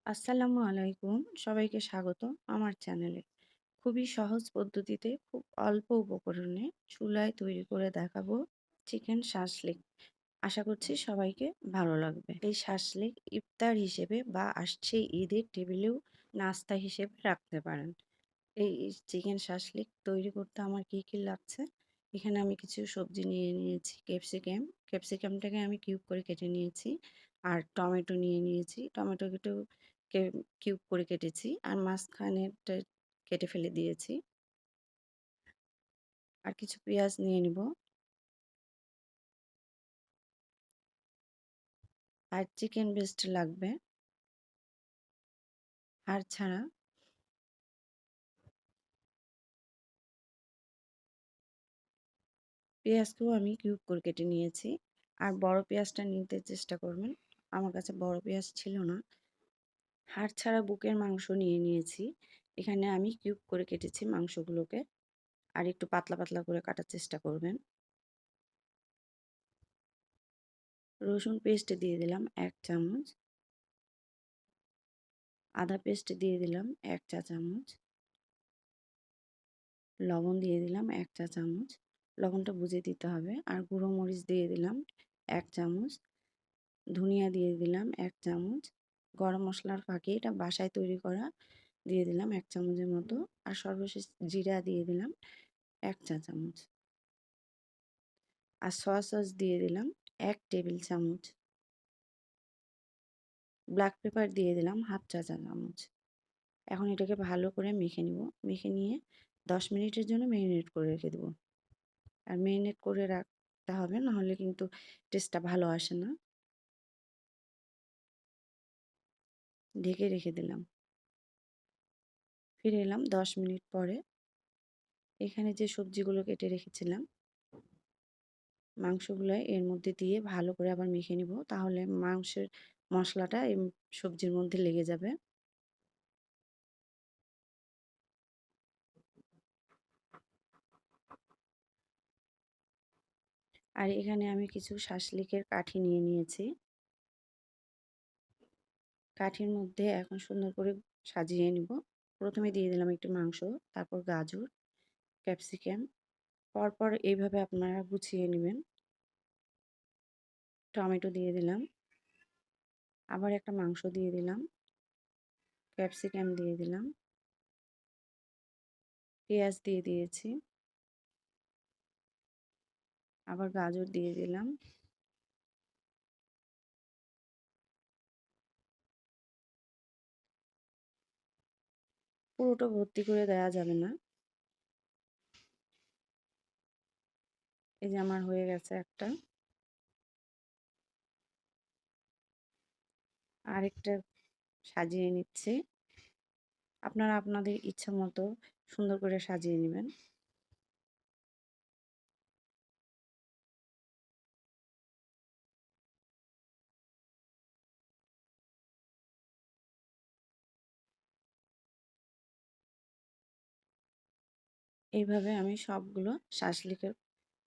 আসসালামু আলাইকুম। সবাইকে স্বাগত আমার চ্যানেলে। খুবই সহজ পদ্ধতিতে খুব অল্প উপকরণে চুলায় তৈরি করে দেখাবো চিকেন শাসলিক। আশা করছি সবাইকে ভালো লাগবে। এই শাসলিক ইফতার হিসেবে বা আসছে ঈদের টেবিলেও নাস্তা হিসেবে রাখতে পারেন। এই চিকেন শাসলিক তৈরি করতে আমার কি লাগছে, এখানে আমি কিছু সবজি নিয়ে নিয়েছি। ক্যাপসিকামটাকে আমি কিউব করে কেটে নিয়েছি। আর টমেটো নিয়ে নিয়েছি, টমেটোকেও কিউব করে কেটেছি। আর মাঝখানেরটা কেটে ফেলে দিয়েছি। আর কিছু পেঁয়াজ নিয়ে নিব। আর চিকেন ব্রেস্ট লাগবে হাড় ছাড়া। পেঁয়াজকেও আমি কিউব করে কেটে নিয়েছি। আর বড় পেঁয়াজটা নিতে চেষ্টা করবেন, আমার কাছে বড় পেঁয়াজ ছিল না। হাড় ছাড়া বুকের মাংস নিয়ে নিয়েছি। এখানে আমি কিউব করে কেটেছি মাংসগুলোকে। আর একটু পাতলা পাতলা করে কাটার চেষ্টা করবেন। রসুন পেস্ট দিয়ে দিলাম 1 চামচ। আদা পেস্ট দিয়ে দিলাম 1 চা চামচ। লবণ দিয়ে দিলাম 1 চা চামচ। লবণটা বুঝে দিতে হবে। আর গুঁড়ো মরিচ দিয়ে দিলাম 1 চামচ। ধনিয়া দিয়ে দিলাম 1 চামচ। গরম মশলার ফাঁকি, এটা বাসায় তৈরি করা, দিয়ে দিলাম 1 চামচের মতো। আর সর্বশেষ জিরা দিয়ে দিলাম 1 চা চামচ। আর সস দিয়ে দিলাম 1 টেবিল চামচ। ব্ল্যাক পেপার দিয়ে দিলাম হাফ চা চামচ। এখন এটাকে ভালো করে মেখে নিব। মেখে নিয়ে 10 মিনিটের জন্য ম্যারিনেট করে রেখে দেবো। আর ম্যারিনেট করে রাখতে হবে, নাহলে কিন্তু টেস্টটা ভালো আসে না। ঢেকে রেখে দিলাম। ফিরে এলাম 10 মিনিট পরে। এখানে যে সবজিগুলো কেটে রেখেছিলাম, মাংসগুলো এর মধ্যে দিয়ে ভালো করে আবার মেখে নিব, তাহলে মাংসের মশলাটা এই সবজির মধ্যে লেগে যাবে। আর এখানে আমি কিছু শাসলিকের কাঠি নিয়ে নিয়েছি। কাঠির মধ্যে এখন সুন্দর করে সাজিয়ে নিব। প্রথমে দিয়ে দিলাম একটু মাংস, তারপর গাজর, ক্যাপসিকাম, পরপর এইভাবে আপনারা গুছিয়ে নেবেন। টমেটো দিয়ে দিলাম, আবার একটা মাংস দিয়ে দিলাম, ক্যাপসিকাম দিয়ে দিলাম, পেঁয়াজ দিয়ে দিয়েছি, আবার গাজর দিয়ে দিলাম। পুরোটা ভর্তি করে দেওয়া যাবে না। এই যে আমার হয়ে গেছে একটা। আরেকটা সাজিয়ে নিচ্ছি। আপনারা আপনাদের ইচ্ছা মতো সুন্দর করে সাজিয়ে নেবেন। এইভাবে আমি সবগুলো শাসলিকের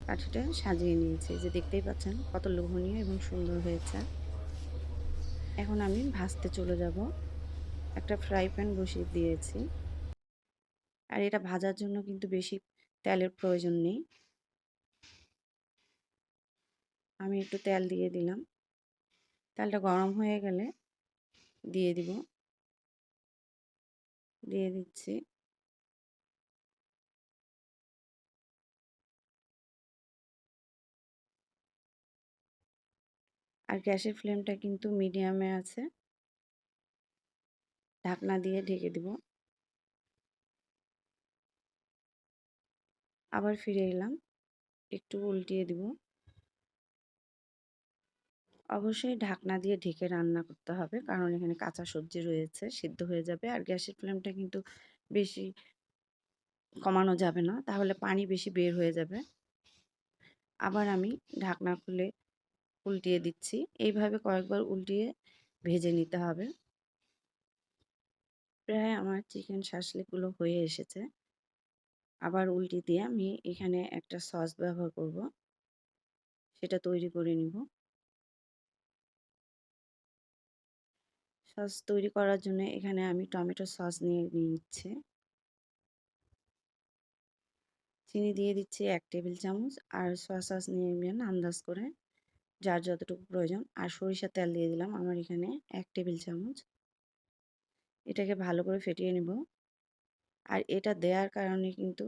কাঠিটা সাজিয়ে নিয়েছি, যে দেখতেই পাচ্ছেন কত লোভনীয় এবং সুন্দর হয়েছে। এখন আমি ভাজতে চলে যাব। একটা ফ্রাই প্যান বসিয়ে দিয়েছি। আর এটা ভাজার জন্য কিন্তু বেশি তেলের প্রয়োজন নেই। আমি একটু তেল দিয়ে দিলাম। তেলটা গরম হয়ে গেলে দিয়ে দিচ্ছি। আর গ্যাসের ফ্লেমটা কিন্তু মিডিয়ামে আছে। ঢাকনা দিয়ে ঢেকে দিব। আবার ফিরে এলাম, একটু উল্টিয়ে দিব। অবশ্যই ঢাকনা দিয়ে ঢেকে রান্না করতে হবে, কারণ এখানে কাঁচা সবজি রয়েছে, সিদ্ধ হয়ে যাবে। আর গ্যাসের ফ্লেমটা কিন্তু বেশি কমানো যাবে না, তাহলে পানি বেশি বের হয়ে যাবে। আবার আমি ঢাকনা খুলে উল্টিয়ে দিচ্ছি। এইভাবে কয়েকবার উল্টিয়ে ভেজে নিতে হবে। প্রায় আমার চিকেন শাসলিকগুলো হয়ে এসেছে। আবার উল্টে দিয়ে আমি এখানে একটা সস ব্যবহার করব, সেটা তৈরি করে নিব। সস তৈরি করার জন্য এখানে আমি টমেটো সস নিয়ে নিচ্ছি। চিনি দিয়ে দিচ্ছি ১ টেবিল চামচ। আর সোয়া সস নিয়ে নিবেন আন্দাজ করে, যার যতটুকু প্রয়োজন। আর সরিষার তেল দিয়ে দিলাম আমার এখানে ১ টেবিল চামচ। এটাকে ভালো করে ফেটিয়ে নিব। আর এটা দেওয়ার কারণে কিন্তু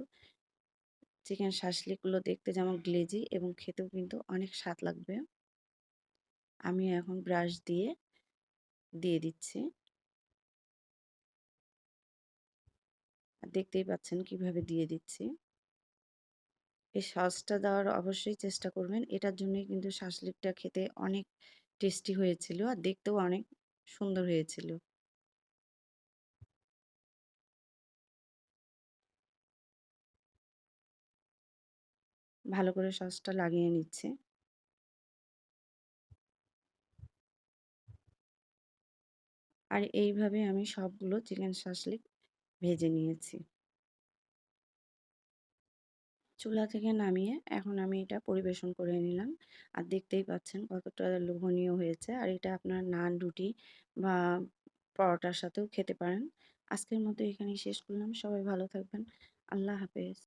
চিকেন শাসলিকগুলো দেখতে যেমন গ্লেজি এবং খেতেও কিন্তু অনেক স্বাদ লাগবে। আমি এখন ব্রাশ দিয়ে দিচ্ছি। আর দেখতেই পাচ্ছেন কিভাবে দিয়ে দিচ্ছি। এই সসটা দেওয়ার অবশ্যই চেষ্টা করবেন। এটার জন্যই কিন্তু শাসলিকটা খেতে অনেক টেস্টি হয়েছিল আর দেখতেও অনেক সুন্দর হয়েছিল। ভালো করে সসটা লাগিয়ে নিচ্ছি। আর এইভাবে আমি সবগুলো চিকেন শাসলিক ভেজে নিয়েছি। চুলা থেকে নামিয়ে এখন আমি এটা পরিবেশন করে নিলাম। আর দেখতেই পাচ্ছেন কতটা লোভনীয় হয়েছে। আর এটা আপনার নান, রুটি বা পরোটার সাথেও খেতে পারেন। আজকের মতো এখানেই শেষ করলাম। সবাই ভালো থাকবেন। আল্লাহ হাফেজ।